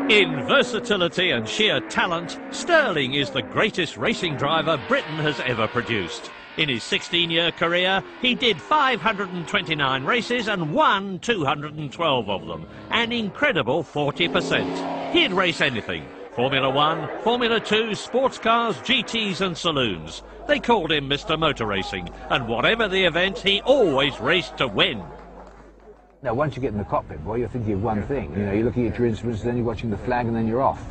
In versatility and sheer talent, Stirling is the greatest racing driver Britain has ever produced. In his 16-year career, he did 529 races and won 212 of them, an incredible 40%. He'd race anything: Formula 1, Formula 2, sports cars, GTs and saloons. They called him Mr. Motor Racing, and whatever the event, he always raced to win. Now, once you get in the cockpit, boy, you're thinking of one thing. You know, you're looking at your instruments, then you're watching the flag, and then you're off.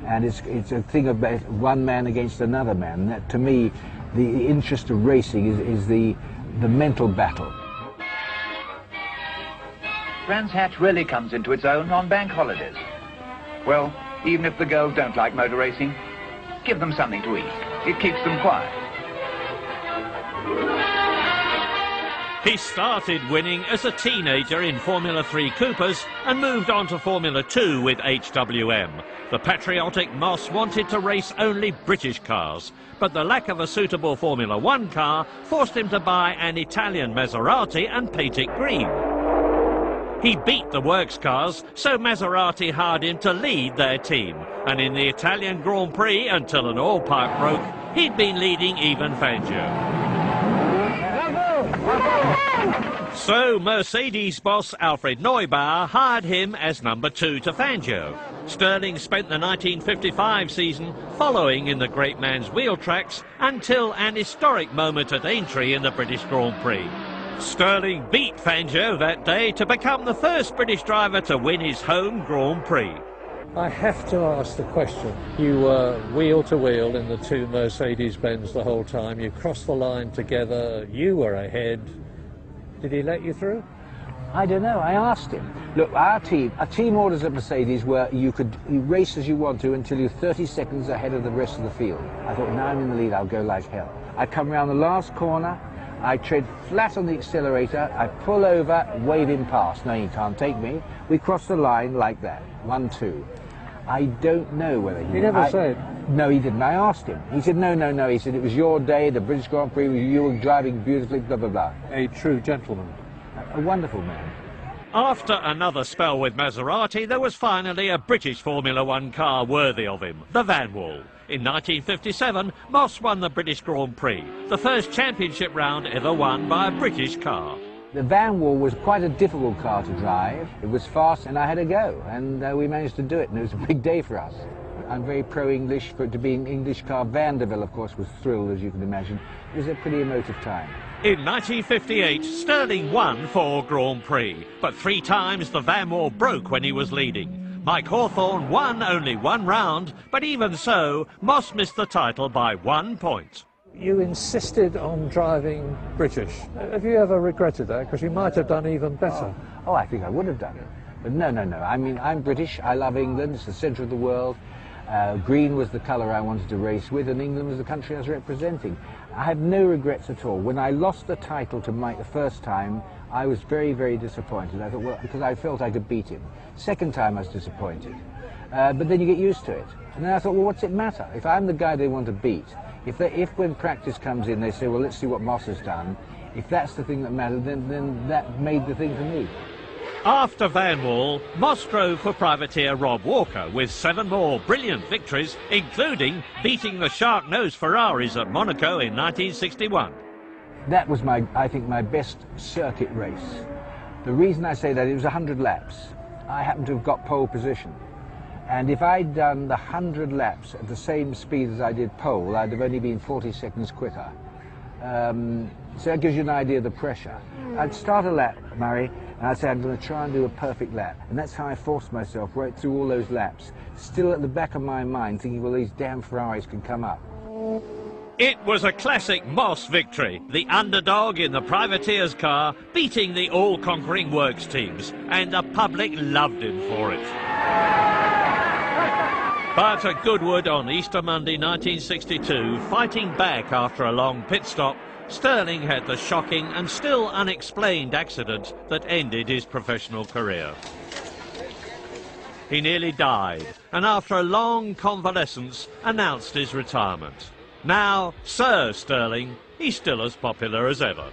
And it's a thing about one man against another man. And that, to me, the interest of racing is the mental battle. Brands Hatch really comes into its own on bank holidays. Well, even if the girls don't like motor racing, give them something to eat. It keeps them quiet. He started winning as a teenager in Formula 3 Coopers and moved on to Formula 2 with HWM. The patriotic Moss wanted to race only British cars, but the lack of a suitable Formula 1 car forced him to buy an Italian Maserati and paint it green. He beat the works cars, so Maserati hired him to lead their team. And in the Italian Grand Prix, until an oil pipe broke, he'd been leading even Fangio. So Mercedes boss Alfred Neubauer hired him as number 2 to Fangio. Stirling spent the 1955 season following in the great man's wheel tracks until an historic moment at Aintree in the British Grand Prix. Stirling beat Fangio that day to become the first British driver to win his home Grand Prix. I have to ask the question. You were wheel to wheel in the 2 Mercedes-Benz the whole time. You crossed the line together. You were ahead. Did he let you through? I don't know. I asked him. Look, our team orders at Mercedes were you race as you want to until you're 30 seconds ahead of the rest of the field. I thought, now I'm in the lead, I'll go like hell. I come around the last corner, I tread flat on the accelerator, I pull over, wave him past. No, you can't take me. We cross the line like that. 1-2. I don't know whether he... He never said? No, he didn't. I asked him. He said, no. He said, it was your day, the British Grand Prix, you were driving beautifully, blah, blah, blah. A true gentleman. A wonderful man. After another spell with Maserati, there was finally a British Formula 1 car worthy of him, the Vanwall. In 1957, Moss won the British Grand Prix, the first championship round ever won by a British car. The Vanwall was quite a difficult car to drive. It was fast and I had a go, and we managed to do it, and it was a big day for us. I'm very pro-English. For it to be an English car, Vanderbilt, of course, was thrilled, as you can imagine. It was a pretty emotive time. In 1958, Stirling won 4 Grand Prix, but 3 times the Vanwall broke when he was leading. Mike Hawthorne won only 1 round, but even so, Moss missed the title by 1 point. You insisted on driving British. Have you ever regretted that? Because you might have done even better. Oh, I think I would have done it. But no. I mean, I'm British. I love England. It's the centre of the world. Green was the colour I wanted to race with, and England was the country I was representing. I have no regrets at all. When I lost the title to Mike the first time, I was very, very disappointed. I thought, well, because I felt I could beat him. Second time I was disappointed. But then you get used to it. And then I thought, well, what's it matter? If I'm the guy they want to beat, if when practice comes in, they say, well, let's see what Moss has done. If that's the thing that mattered, then that made the thing for me. After Vanwall, Moss drove for privateer Rob Walker with 7 more brilliant victories, including beating the shark-nosed Ferraris at Monaco in 1961. That was, I think, my best circuit race. The reason I say that, it was 100 laps. I happened to have got pole position. And if I'd done the 100 laps at the same speed as I did pole, I'd have only been 40 seconds quicker. So that gives you an idea of the pressure. I'd start a lap, Murray, and I'd say I'm going to try and do a perfect lap. And that's how I forced myself right through all those laps. Still at the back of my mind thinking, well, these damn Ferraris can come up. It was a classic Moss victory, the underdog in the privateer's car, beating the all-conquering works teams, and the public loved him for it. But at Goodwood on Easter Monday 1962, fighting back after a long pit stop, Stirling had the shocking and still unexplained accident that ended his professional career. He nearly died, and after a long convalescence, announced his retirement. Now, Sir Stirling, he's still as popular as ever.